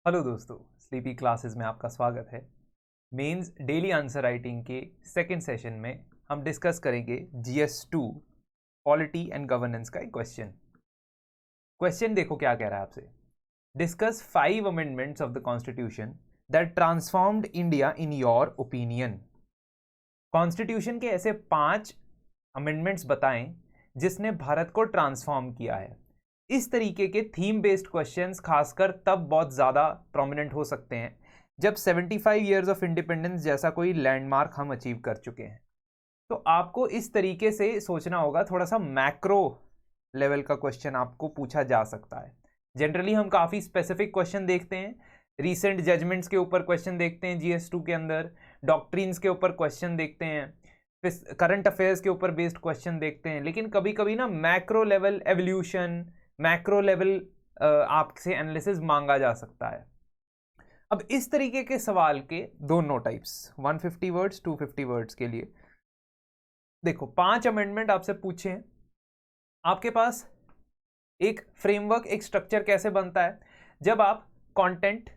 Hello दोस्तों, sleepy classes में आपका स्वागत है। मेंस डेली आंसर राइटिंग के सेकंड सेशन में हम डिस्कस करेंगे GS2 पॉलिटी एंड गवर्नेंस का एक क्वेश्चन देखो क्या कह रहा है आपसे। Discuss 5 amendments of the constitution that transformed India in your opinion. Constitution के ऐसे 5 अमेंडमेंट्स बताएं जिसने भारत को ट्रांसफॉर्म किया है। इस तरीके के थीम बेस्ड क्वेश्चंस खासकर तब बहुत ज़्यादा प्रोमिनेंट हो सकते हैं जब 75 ईयर्स ऑफ इंडिपेंडेंस जैसा कोई लैंडमार्क हम अचीव कर चुके हैं। तो आपको इस तरीके से सोचना होगा, थोड़ा सा मैक्रो लेवल का क्वेश्चन आपको पूछा जा सकता है। जनरली हम काफ़ी स्पेसिफिक क्वेश्चन देखते हैं, रीसेंट जजमेंट्स के ऊपर क्वेश्चन देखते हैं GS2 के अंदर, डॉक्ट्रिन्स के ऊपर क्वेश्चन देखते हैं, फिर करंट अफेयर्स के ऊपर बेस्ड क्वेश्चन देखते हैं। लेकिन कभी कभी ना macro level evolution, macro level आपसे एनालिसिस मांगा जा सकता है। अब इस तरीके के सवाल के दोनों टाइप्स 150 वर्ड्स 250 वर्ड्स के लिए देखो 5 अमेंडमेंट आपसे पूछे हैं। आपके पास एक फ्रेमवर्क, एक स्ट्रक्चर कैसे बनता है जब आप कंटेंट,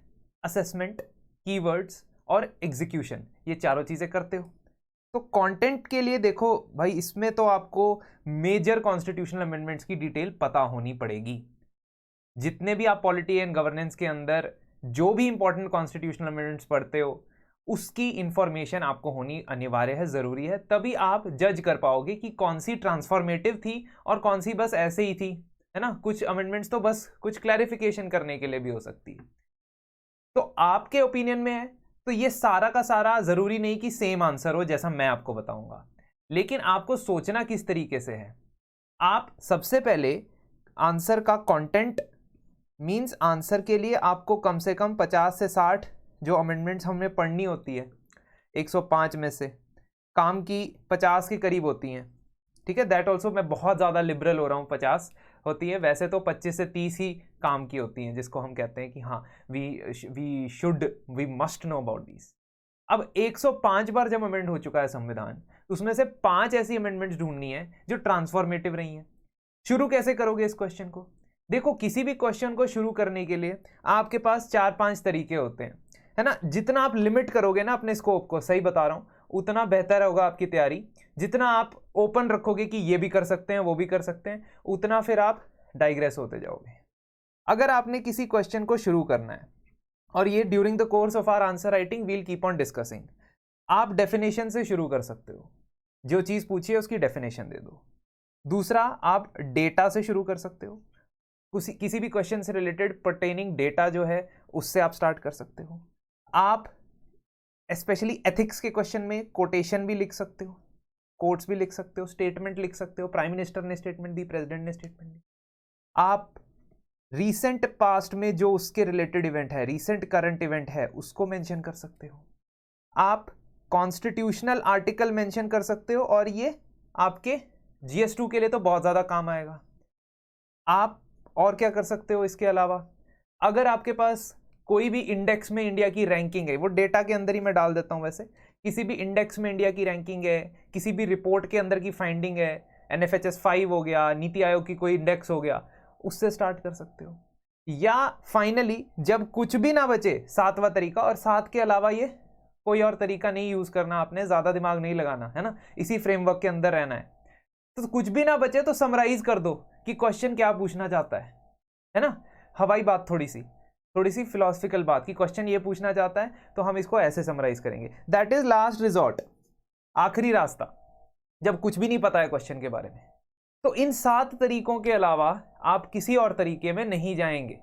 असेसमेंट, कीवर्ड्स और एग्जीक्यूशन ये चारों चीजें करते हो। तो कंटेंट के लिए देखो भाई, इसमें तो आपको मेजर कॉन्स्टिट्यूशनल अमेंडमेंट्स की डिटेल पता होनी पड़ेगी। जितने भी आप पॉलिटी एंड गवर्नेंस के अंदर जो भी इंपॉर्टेंट कॉन्स्टिट्यूशनल अमेंडमेंट्स पढ़ते हो उसकी इंफॉर्मेशन आपको होनी अनिवार्य है, जरूरी है। तभी आप जज कर पाओगे कि कौन सी ट्रांसफॉर्मेटिव थी और कौन सी बस ऐसे ही थी, है ना। कुछ अमेंडमेंट्स तो बस कुछ क्लैरिफिकेशन करने के लिए भी हो सकती है। तो आपके ओपिनियन में है तो ये सारा का सारा जरूरी नहीं कि सेम आंसर हो जैसा मैं आपको बताऊंगा, लेकिन आपको सोचना किस तरीके से है। आप सबसे पहले आंसर का कंटेंट मींस आंसर के लिए आपको कम से कम 50 से 60 जो अमेंडमेंट्स हमें पढ़नी होती है 105 में से काम की 50 के करीब होती हैं, ठीक है। दैट ऑल्सो मैं बहुत ज़्यादा लिबरल हो रहा हूँ, 50 होती है, वैसे तो 25 से 30 ही काम की होती हैं, जिसको हम कहते हैं कि हाँ we must know about this. अब 105 बार जब अमेंड हो चुका है संविधान, उसमें से 5 ऐसी अमेंडमेंट्स ढूंढनी है जो ट्रांसफॉर्मेटिव रही हैं। शुरू कैसे करोगे इस क्वेश्चन को? देखो, किसी भी क्वेश्चन को शुरू करने के लिए आपके पास 4-5 तरीके होते हैं, है ना। जितना आप लिमिट करोगे ना अपने स्कोप को, सही बता रहा हूं, उतना बेहतर होगा आपकी तैयारी। जितना आप ओपन रखोगे कि ये भी कर सकते हैं वो भी कर सकते हैं, उतना फिर आप डाइग्रेस होते जाओगे। अगर आपने किसी क्वेश्चन को शुरू करना है, और ये during the course of our answer writing will keep on discussing, आप डेफिनेशन से शुरू कर सकते हो, जो चीज पूछी है उसकी डेफिनेशन दे दो। दूसरा, आप डेटा से शुरू कर सकते हो, किसी भी क्वेश्चन से रिलेटेड पर्टेनिंग डेटा जो है उससे आप स्टार्ट कर सकते हो। आप स्पेशली एथिक्स के क्वेश्चन में कोटेशन भी लिख सकते हो, कोट्स भी लिख सकते हो, स्टेटमेंट लिख सकते हो, प्राइम मिनिस्टर ने स्टेटमेंट दी, प्रेसिडेंट ने स्टेटमेंट दी। आप रीसेंट पास्ट में जो उसके रिलेटेड इवेंट है, रीसेंट करंट इवेंट है, उसको मेंशन कर सकते हो। आप कॉन्स्टिट्यूशनल आर्टिकल मेंशन कर सकते हो, और ये आपके GS2 के लिए तो बहुत ज्यादा काम आएगा। आप और क्या कर सकते हो इसके अलावा? अगर आपके पास कोई भी इंडेक्स में इंडिया की रैंकिंग है, वो डेटा के अंदर ही मैं डाल देता हूं, वैसे किसी भी इंडेक्स में इंडिया की रैंकिंग है, किसी भी रिपोर्ट के अंदर की फाइंडिंग है, NFHS 5 हो गया, नीति आयोग की कोई इंडेक्स हो गया, उससे स्टार्ट कर सकते हो। या फाइनली जब कुछ भी ना बचे, 7वां तरीका, और 7 के अलावा ये कोई और तरीका नहीं यूज करना, आपने ज्यादा दिमाग नहीं लगाना, है ना, इसी फ्रेमवर्क के अंदर रहना है। तो कुछ भी ना बचे तो समराइज कर दो कि क्वेश्चन क्या पूछना चाहता है ना। हवाई बात, थोड़ी सी फिलोसफिकल बात कि क्वेश्चन ये पूछना चाहता है तो हम इसको ऐसे समराइज करेंगे। दैट इज लास्ट रिजॉर्ट, आखिरी रास्ता, जब कुछ भी नहीं पता है क्वेश्चन के बारे में। तो इन 7 तरीकों के अलावा आप किसी और तरीके में नहीं जाएंगे।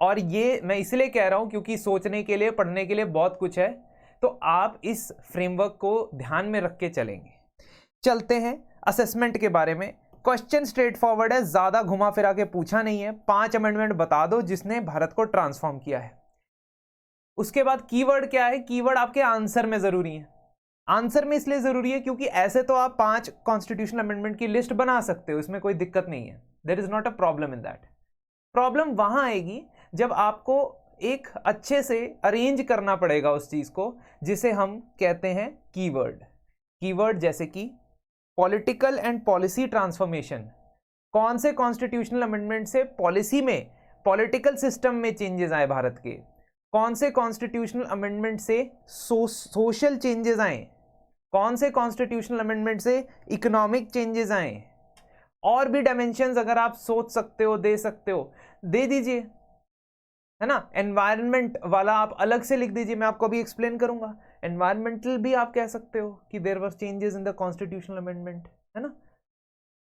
और ये मैं इसलिए कह रहा हूं क्योंकि सोचने के लिए, पढ़ने के लिए बहुत कुछ है, तो आप इस फ्रेमवर्क को ध्यान में रख के चलेंगे। चलते हैं असेसमेंट के बारे में। क्वेश्चन स्ट्रेट फॉरवर्ड है, ज्यादा घुमा फिरा के पूछा नहीं है। 5 अमेंडमेंट बता दो जिसने भारत को ट्रांसफॉर्म किया है। उसके बाद कीवर्ड क्या है? कीवर्ड आपके आंसर में जरूरी है। आंसर में इसलिए जरूरी है क्योंकि ऐसे तो आप 5 कॉन्स्टिट्यूशनल अमेंडमेंट की लिस्ट बना सकते हो, इसमें कोई दिक्कत नहीं है। There is not a problem in that. Problem वहां आएगी जब आपको एक अच्छे से अरेंज करना पड़ेगा उस चीज को, जिसे हम कहते हैं कीवर्ड जैसे कि पॉलिटिकल एंड पॉलिसी ट्रांसफॉर्मेशन। कौन से कॉन्स्टिट्यूशनल अमेंडमेंट से पॉलिसी में, पॉलिटिकल सिस्टम में चेंजेस आए भारत के, कौन से कॉन्स्टिट्यूशनल अमेंडमेंट से सोशल चेंजेस आए, कौन से कॉन्स्टिट्यूशनल अमेंडमेंट से इकोनॉमिक चेंजेस आए, और भी डायमेंशंस अगर आप सोच सकते हो, दे सकते हो, दे दीजिए, है ना। एनवायरनमेंट वाला आप अलग से लिख दीजिए, मैं आपको अभी एक्सप्लेन करूंगा। एनवायरमेंटल भी आप कह सकते हो कि there were changes in the constitutional amendment, है ना।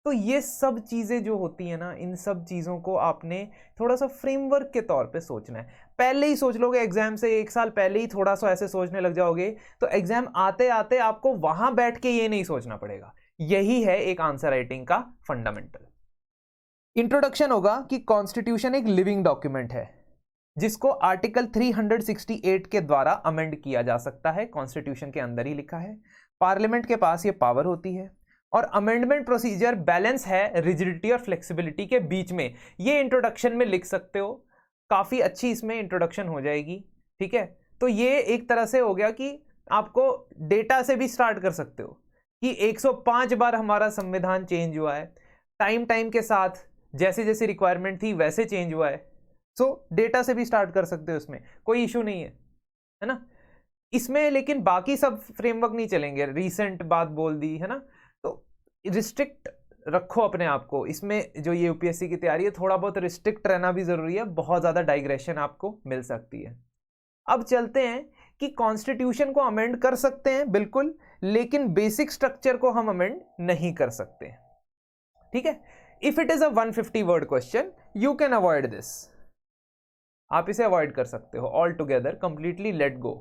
तो ये सब चीज़ें जो होती है ना, इन सब चीज़ों को आपने थोड़ा सा फ्रेमवर्क के तौर पे सोचना है। पहले ही सोच लोगे, एग्जाम से एक साल पहले ही थोड़ा सा ऐसे सोचने लग जाओगे, तो एग्जाम आते आते आपको वहां बैठ के ये नहीं सोचना पड़ेगा। यही है एक आंसर राइटिंग का फंडामेंटल। इंट्रोडक्शन होगा कि कॉन्स्टिट्यूशन एक लिविंग डॉक्यूमेंट है जिसको आर्टिकल 368 के द्वारा अमेंड किया जा सकता है। कॉन्स्टिट्यूशन के अंदर ही लिखा है, पार्लियामेंट के पास ये पावर होती है, और अमेंडमेंट प्रोसीजर बैलेंस है रिजिडिटी और फ्लेक्सिबिलिटी के बीच में। ये इंट्रोडक्शन में लिख सकते हो, काफ़ी अच्छी इसमें इंट्रोडक्शन हो जाएगी, ठीक है। तो ये एक तरह से हो गया कि आपको डेटा से भी स्टार्ट कर सकते हो कि 105 बार हमारा संविधान चेंज हुआ है, टाइम के साथ जैसे जैसे रिक्वायरमेंट थी वैसे चेंज हुआ है। सो डेटा से भी स्टार्ट कर सकते हो, इसमें कोई इशू नहीं है ना। इसमें लेकिन बाकी सब फ्रेमवर्क नहीं चलेंगे, रीसेंट बात बोल दी, है ना। तो रिस्ट्रिक्ट रखो अपने आप को, इसमें जो ये यूपीएससी की तैयारी है थोड़ा बहुत रिस्ट्रिक्ट रहना भी जरूरी है, बहुत ज़्यादा डाइग्रेशन आपको मिल सकती है। अब चलते हैं कि कॉन्स्टिट्यूशन को अमेंड कर सकते हैं बिल्कुल, लेकिन बेसिक स्ट्रक्चर को हम अमेंड नहीं कर सकते, ठीक है। If it is a 150 word question you can avoid this, आप इसे अवॉइड कर सकते हो all together, completely let go.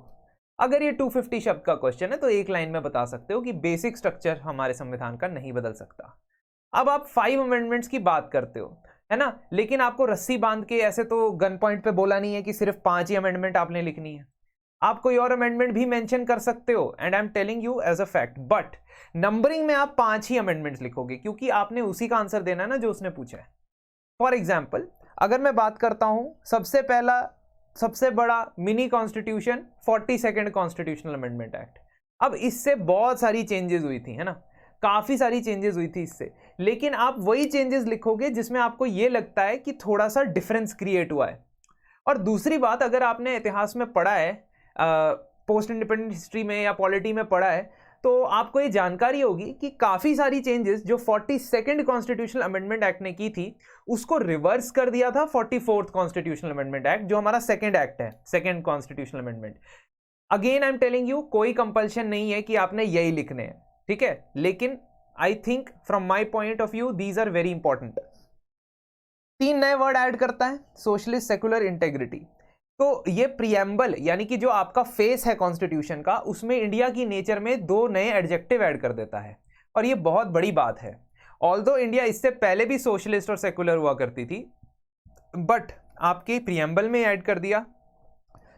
अगर ये 250 शब्द का क्वेश्चन है तो एक लाइन में बता सकते हो कि बेसिक स्ट्रक्चर हमारे संविधान का नहीं बदल सकता। अब आप 5 अमेंडमेंट्स की बात करते हो, है ना, लेकिन आपको रस्सी बांध के ऐसे तो गन पॉइंट पे बोला नहीं है कि सिर्फ 5 ही अमेंडमेंट आपने लिखनी है, आप कोई और अमेंडमेंट भी मेंशन कर सकते हो, and I am telling you as a fact. But numbering में आप 5 ही अमेंडमेंट्स लिखोगे, क्योंकि आपने उसी का आंसर देना है ना जो उसने पूछा है। फॉर एग्जाम्पल, अगर मैं बात करता हूं सबसे पहला सबसे बड़ा mini constitution 42nd constitutional amendment act. अब इससे बहुत सारी चेंजेस हुई थी, है ना, काफी सारी चेंजेस हुई थी इससे, लेकिन आप वही चेंजेस लिखोगे जिसमें आपको ये लगता है कि थोड़ा सा डिफरेंस क्रिएट हुआ है। और दूसरी बात, अगर आपने इतिहास में पढ़ा है, पोस्ट इंडिपेंडेंट हिस्ट्री में या पॉलिटी में पढ़ा है, तो आपको ये जानकारी होगी कि काफ़ी सारी चेंजेस जो 42nd कॉन्स्टिट्यूशनल अमेंडमेंट एक्ट ने की थी उसको रिवर्स कर दिया था 44th कॉन्स्टिट्यूशनल अमेंडमेंट एक्ट, जो हमारा सेकंड एक्ट है, second constitutional amendment. Again I am telling you, कोई कंपल्शन नहीं है कि आपने यही लिखने हैं, ठीक है, लेकिन I think from my point of view these are very important. 3 नए वर्ड ऐड करता है, सोशलिस्ट, सेकुलर, इंटेग्रिटी। तो ये प्रियम्बल यानी कि जो आपका फेस है कॉन्स्टिट्यूशन का, उसमें इंडिया की नेचर में 2 नए एडजेक्टिव ऐड कर देता है, और ये बहुत बड़ी बात है। ऑल्दो इंडिया इससे पहले भी सोशलिस्ट और सेकुलर हुआ करती थी, बट आपके प्रियम्बल में ऐड कर दिया,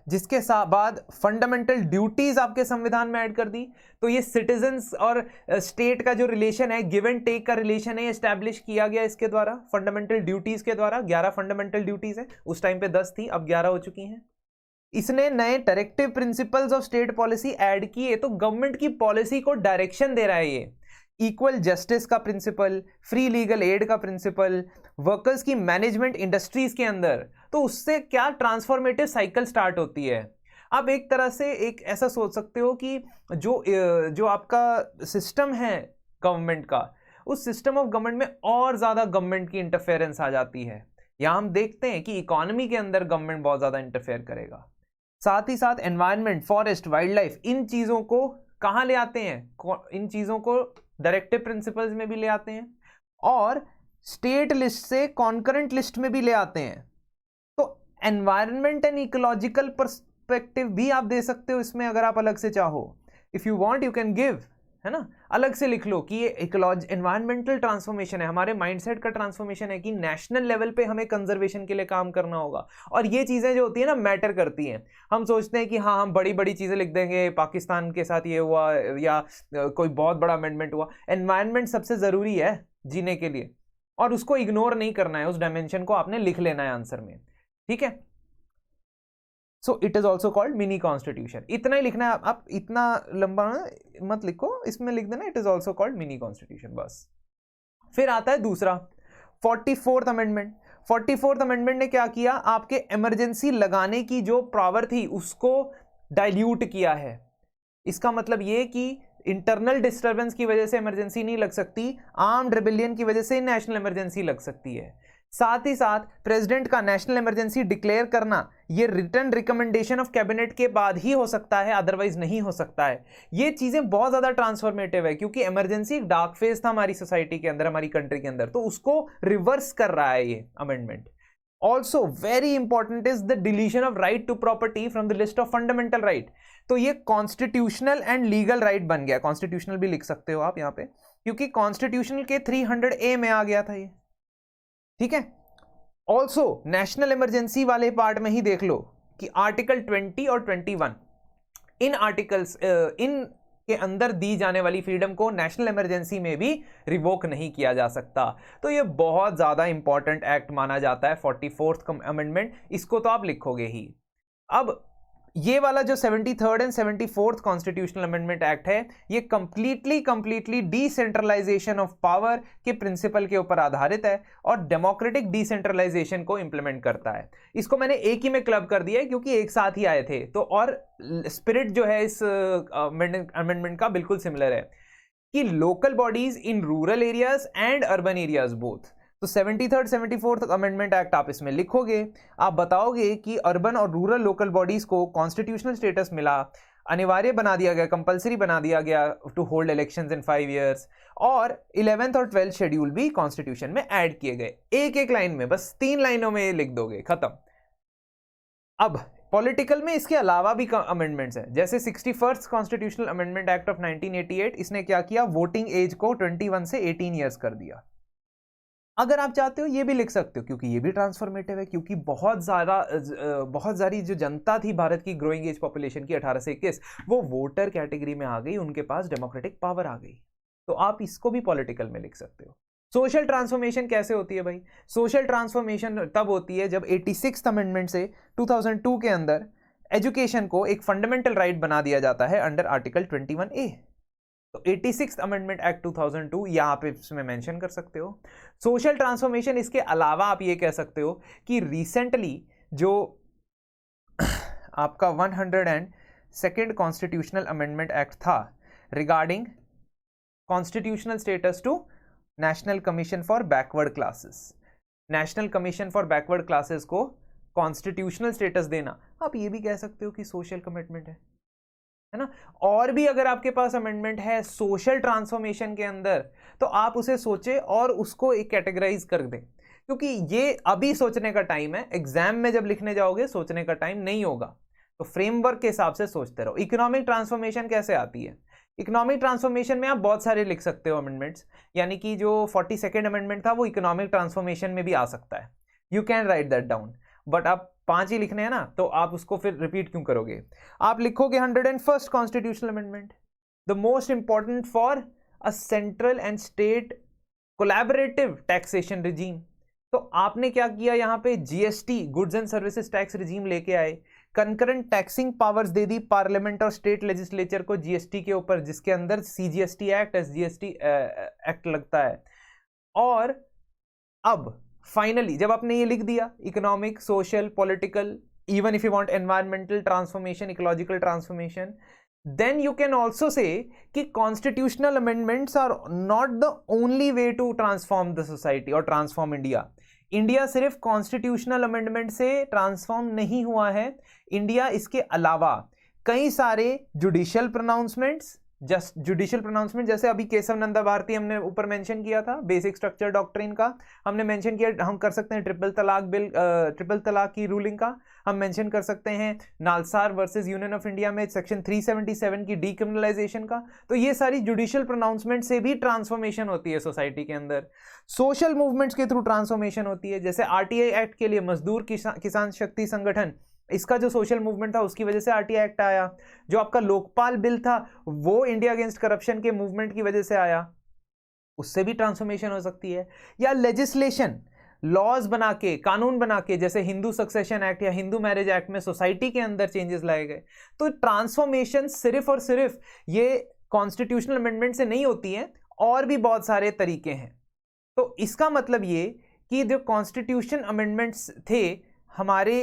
जिसके बाद फंडामेंटल ड्यूटीज आपके संविधान में ऐड कर दी। तो ये सिटीजन्स और स्टेट का जो रिलेशन है, गिव एंड टेक का रिलेशन है, एस्टैब्लिश किया गया इसके द्वारा, फंडामेंटल ड्यूटीज के द्वारा। 11 फंडामेंटल ड्यूटीज है, उस टाइम पे 10 थी, अब 11 हो चुकी हैं। इसने नए directive principles of state policy add किए, तो गवर्नमेंट की पॉलिसी को डायरेक्शन दे रहा है ये। इक्वल जस्टिस का प्रिंसिपल, फ्री लीगल एड का प्रिंसिपल, वर्कर्स की मैनेजमेंट इंडस्ट्रीज के अंदर, तो उससे क्या ट्रांसफॉर्मेटिव साइकिल स्टार्ट होती है। आप एक तरह से एक ऐसा सोच सकते हो कि जो आपका सिस्टम है गवर्नमेंट का, उस सिस्टम ऑफ गवर्नमेंट में और ज़्यादा गवर्नमेंट की इंटरफेरेंस आ जाती है। यहाँ हम देखते हैं कि इकोनॉमी के अंदर गवर्नमेंट बहुत ज़्यादा इंटरफेयर करेगा। साथ ही साथ एनवायरनमेंट, फॉरेस्ट, वाइल्ड लाइफ, इन चीज़ों को कहाँ ले आते हैं, इन चीज़ों को डायरेक्टिव प्रिंसिपल्स में भी ले आते हैं, और स्टेट लिस्ट से कॉन्करेंट लिस्ट में भी ले आते हैं। तो एनवायरनमेंट एंड इकोलॉजिकल पर्सपेक्टिव भी आप दे सकते हो इसमें, अगर आप अलग से चाहो। If you want you can give, है ना, अलग से लिख लो कि ये एनवायरमेंटल ट्रांसफॉर्मेशन है, हमारे माइंडसेट का ट्रांसफॉर्मेशन है कि नेशनल लेवल पे हमें कंजर्वेशन के लिए काम करना होगा। और ये चीज़ें जो होती है ना, मैटर करती हैं। हम सोचते हैं कि हाँ, हम बड़ी बड़ी चीज़ें लिख देंगे, पाकिस्तान के साथ ये हुआ या कोई बहुत बड़ा अमेंडमेंट हुआ। एनवायरनमेंट सबसे ज़रूरी है जीने के लिए, और उसको इग्नोर नहीं करना है, उस डायमेंशन को आपने लिख लेना है आंसर में, ठीक है। So it is also called mini constitution. इतना ही लिखना है, आप इतना लंबा मत लिखो, इसमें लिख देना it is also called mini constitution, बस। फिर आता है दूसरा 44th अमेंडमेंट। 44th अमेंडमेंट ने क्या किया, आपके इमरजेंसी लगाने की जो पावर थी उसको डाइल्यूट किया है। इसका मतलब ये कि इंटरनल डिस्टर्बेंस की वजह से इमरजेंसी नहीं लग सकती, आर्म्ड रिबेलियन की वजह से नेशनल इमरजेंसी लग सकती है। साथ ही साथ प्रेसिडेंट का नेशनल इमरजेंसी डिक्लेयर करना ये रिटन रिकमेंडेशन ऑफ कैबिनेट के बाद ही हो सकता है, अदरवाइज नहीं हो सकता है। ये चीजें बहुत ज्यादा ट्रांसफॉर्मेटिव है क्योंकि इमरजेंसी एक डार्क फेज था हमारी सोसाइटी के अंदर, हमारी कंट्री के अंदर, तो उसको रिवर्स कर रहा है ये amendment. Also very important is the deletion of right to property from the list of fundamental right. तो ये कॉन्स्टिट्यूशनल एंड लीगल राइट बन गया, कॉन्स्टिट्यूशनल भी लिख सकते हो आप यहाँ पे, क्योंकि कॉन्स्टिट्यूशनल के 300A में आ गया था ये, ठीक है। ऑल्सो नेशनल इमरजेंसी वाले पार्ट में ही देख लो कि आर्टिकल 20 और 21 इन आर्टिकल्स इन के अंदर दी जाने वाली फ्रीडम को नेशनल इमरजेंसी में भी रिवोक नहीं किया जा सकता। तो ये बहुत ज्यादा इंपॉर्टेंट एक्ट माना जाता है 44th अमेंडमेंट, इसको तो आप लिखोगे ही। अब ये वाला जो 73rd and 74th constitutional amendment act है, ये कंप्लीटली डिसेंट्रलाइजेशन ऑफ पावर के प्रिंसिपल के ऊपर आधारित है और डेमोक्रेटिक डिसेंट्रलाइजेशन को इंप्लीमेंट करता है। इसको मैंने एक ही में क्लब कर दिया है क्योंकि एक साथ ही आए थे, तो और स्पिरिट जो है इस अमेंडमेंट का बिल्कुल सिमिलर है कि local bodies in rural areas and urban areas both. तो 73rd 74th अमेंडमेंट एक्ट आप इसमें लिखोगे, आप बताओगे कि अर्बन और रूरल लोकल बॉडीज को कॉन्स्टिट्यूशनल स्टेटस मिला, अनिवार्य बना दिया गया, कंपलसरी बना दिया गया to hold elections in 5 years, और 11th और 12th शेड्यूल भी कॉन्स्टिट्यूशन में ऐड किए गए। एक लाइन में, बस 3 लाइनों में लिख दोगे, खत्म। अब पॉलिटिकल में इसके अलावा भी अमेंडमेंट्स हैं, जैसे 61st constitutional amendment act of 1988, इसने क्या किया, वोटिंग एज को 21 से 18 years कर दिया। अगर आप चाहते हो ये भी लिख सकते हो क्योंकि ये भी ट्रांसफॉर्मेटिव है, क्योंकि बहुत सारी जो जनता थी भारत की ग्रोइंग एज पॉपुलेशन की 18 से 21, वो वोटर कैटेगरी में आ गई, उनके पास डेमोक्रेटिक पावर आ गई। तो आप इसको भी पॉलिटिकल में लिख सकते हो। सोशल ट्रांसफॉर्मेशन कैसे होती है भाई? सोशल ट्रांसफॉर्मेशन तब होती है जब 86th अमेंडमेंट से 2002 के अंदर एजुकेशन को एक फंडामेंटल राइट बना दिया जाता है अंडर आर्टिकल 21A। तो 86th अमेंडमेंट एक्ट 2002 यहाँ पे इसमें मेंशन कर सकते हो। सोशल ट्रांसफॉर्मेशन, इसके अलावा आप ये कह सकते हो कि रिसेंटली जो आपका 102nd कॉन्स्टिट्यूशनल अमेंडमेंट एक्ट था regarding constitutional status to national commission for backward classes, national commission for backward classes को कॉन्स्टिट्यूशनल स्टेटस देना, आप ये भी कह सकते हो कि सोशल कमिटमेंट है ना। और भी अगर आपके पास अमेंडमेंट है सोशल ट्रांसफॉर्मेशन के अंदर, तो आप उसे सोचे और उसको एक कैटेगराइज कर दें, क्योंकि ये अभी सोचने का टाइम है, एग्जाम में जब लिखने जाओगे सोचने का टाइम नहीं होगा। तो फ्रेमवर्क के हिसाब से सोचते रहो। इकोनॉमिक ट्रांसफॉर्मेशन कैसे आती है? इकोनॉमिक ट्रांसफॉर्मेशन में आप बहुत सारे लिख सकते हो अमेंडमेंट्स, यानी कि जो 42nd अमेंडमेंट था वो इकोनॉमिक ट्रांसफॉर्मेशन में भी आ सकता है, you can write that down, but आप 5 ही लिखने हैं ना, तो आप उसको फिर रिपीट क्यों करोगे? आप लिखोगे 101st constitutional amendment, the most important for a central and state collaborative taxation regime. तो आपने क्या किया, यहाँ पे GST, goods and services tax regime लेके आए, कंकरेंट टैक्सिंग पावर्स दे दी पार्लियामेंट और स्टेट लेजिस्लेचर को जीएसटी के ऊपर, जिसके अंदर सीजीएसटी एक्ट, एसजीएसटी एक्ट लगता है। और अब फाइनली जब आपने ये लिख दिया, economic, social, political, even if you want environmental transformation, ecological transformation, then you can also say कि constitutional amendments are not the only way to transform the society or transform India. India सिर्फ constitutional amendment से transform नहीं हुआ है, India इसके अलावा कई सारे जुडिशियल प्रोनाउंसमेंट्स, जैसे अभी केशव नंदा भारती हमने ऊपर मेंशन किया था, बेसिक स्ट्रक्चर डॉक्ट्रिन का हमने मेंशन किया, हम कर सकते हैं ट्रिपल तलाक बिल, ट्रिपल तलाक की रूलिंग का हम मेंशन कर सकते हैं, NALSAR versus union of India में सेक्शन 377 की डीक्रिमिनलाइजेशन का। तो ये सारी जुडिशियल प्रोनाउंसमेंट से भी ट्रांसफॉर्मेशन होती है सोसाइटी के अंदर। सोशल मूवमेंट्स के थ्रू ट्रांसफॉर्मेशन होती है, जैसे आरटीआई एक्ट के लिए मजदूर किसान शक्ति संगठन, इसका जो सोशल मूवमेंट था उसकी वजह से आरटीआई एक्ट आया। जो आपका लोकपाल बिल था वो इंडिया अगेंस्ट करप्शन के मूवमेंट की वजह से आया, उससे भी ट्रांसफॉर्मेशन हो सकती है। या लेजिस्लेशन, लॉज बना के, कानून बना के, जैसे हिंदू सक्सेशन एक्ट या हिंदू मैरिज एक्ट में सोसाइटी के अंदर चेंजेस लाए गए। तो ट्रांसफॉर्मेशन सिर्फ और सिर्फ ये कॉन्स्टिट्यूशनल अमेंडमेंट से नहीं होती है, और भी बहुत सारे तरीके हैं। तो इसका मतलब ये कि जो कॉन्स्टिट्यूशन अमेंडमेंट्स थे हमारे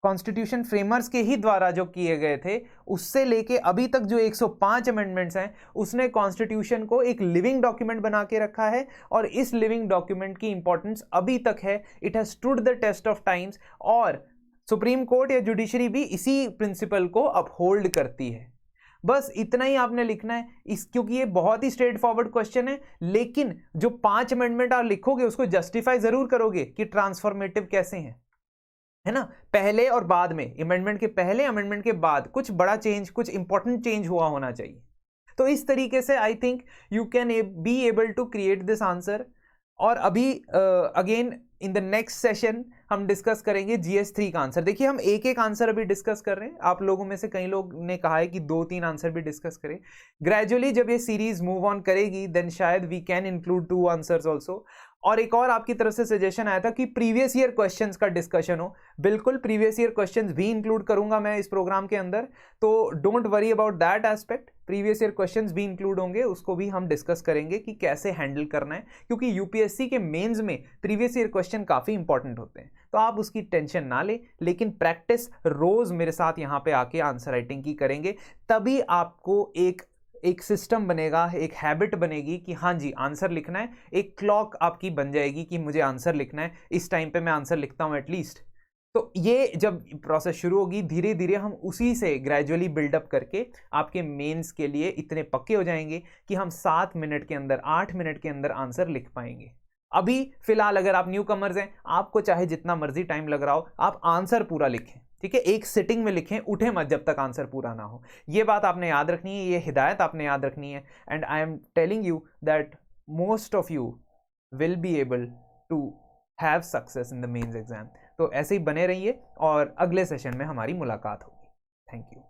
कॉन्स्टिट्यूशन फ्रेमर्स के ही द्वारा जो किए गए थे, उससे लेके अभी तक जो 105 अमेंडमेंट्स हैं, उसने कॉन्स्टिट्यूशन को एक लिविंग डॉक्यूमेंट बना के रखा है और इस लिविंग डॉक्यूमेंट की इंपॉर्टेंस अभी तक है। It has stood the test of times और सुप्रीम कोर्ट या जुडिशरी भी इसी प्रिंसिपल को अपहोल्ड करती है। बस इतना ही आपने लिखना है क्योंकि ये बहुत ही स्ट्रेट फॉरवर्ड क्वेश्चन है, लेकिन जो 5 अमेंडमेंट आप लिखोगे उसको जस्टिफाई जरूर करोगे कि ट्रांसफॉर्मेटिव कैसे हैं, है ना। पहले और बाद में, अमेंडमेंट के पहले अमेंडमेंट के बाद कुछ बड़ा चेंज, कुछ इंपॉर्टेंट चेंज हुआ होना चाहिए। तो इस तरीके से I think you can be able to create this answer. और अभी again in the next session हम डिस्कस करेंगे GS3 का आंसर। देखिए हम एक एक आंसर अभी डिस्कस कर रहे हैं, आप लोगों में से कई लोग ने कहा है कि 2-3 आंसर भी डिस्कस करें। ग्रेजुअली जब ये सीरीज मूव ऑन करेगी देन शायद we can include 2 answers also. और एक और आपकी तरफ से सजेशन आया था कि प्रीवियस ईयर क्वेश्चंस का डिस्कशन हो। बिल्कुल प्रीवियस ईयर क्वेश्चंस भी इंक्लूड करूंगा मैं इस प्रोग्राम के अंदर, तो don't worry about that aspect. Previous year questions भी इंक्लूड होंगे, उसको भी हम डिस्कस करेंगे कि कैसे हैंडल करना है, क्योंकि यूपीएससी के मेंस में प्रीवियस ईयर क्वेश्चन काफ़ी इंपॉर्टेंट होते हैं। तो आप उसकी टेंशन ना ले, लेकिन प्रैक्टिस रोज़ मेरे साथ यहाँ पे आके आंसर राइटिंग की करेंगे, तभी आपको एक सिस्टम बनेगा, एक हैबिट बनेगी कि हाँ जी आंसर लिखना है। एक क्लॉक आपकी बन जाएगी कि मुझे आंसर लिखना है, इस टाइम पे मैं आंसर लिखता हूँ एटलीस्ट। तो ये जब प्रोसेस शुरू होगी, धीरे धीरे हम उसी से ग्रेजुअली बिल्डअप करके आपके मेंस के लिए इतने पक्के हो जाएंगे कि हम 7 मिनट के अंदर, 8 मिनट के अंदर आंसर लिख पाएंगे। अभी फिलहाल अगर आप न्यू कमर्स हैं, आपको चाहे जितना मर्जी टाइम लग रहा हो, आप आंसर पूरा लिखें, ठीक है। एक सिटिंग में लिखें, उठे मत जब तक आंसर पूरा ना हो। ये बात आपने याद रखनी है, ये हिदायत आपने याद रखनी है। And I am telling you that most of you will be able to have success in the mains exam. तो ऐसे ही बने रहिए और अगले सेशन में हमारी मुलाकात होगी। Thank you.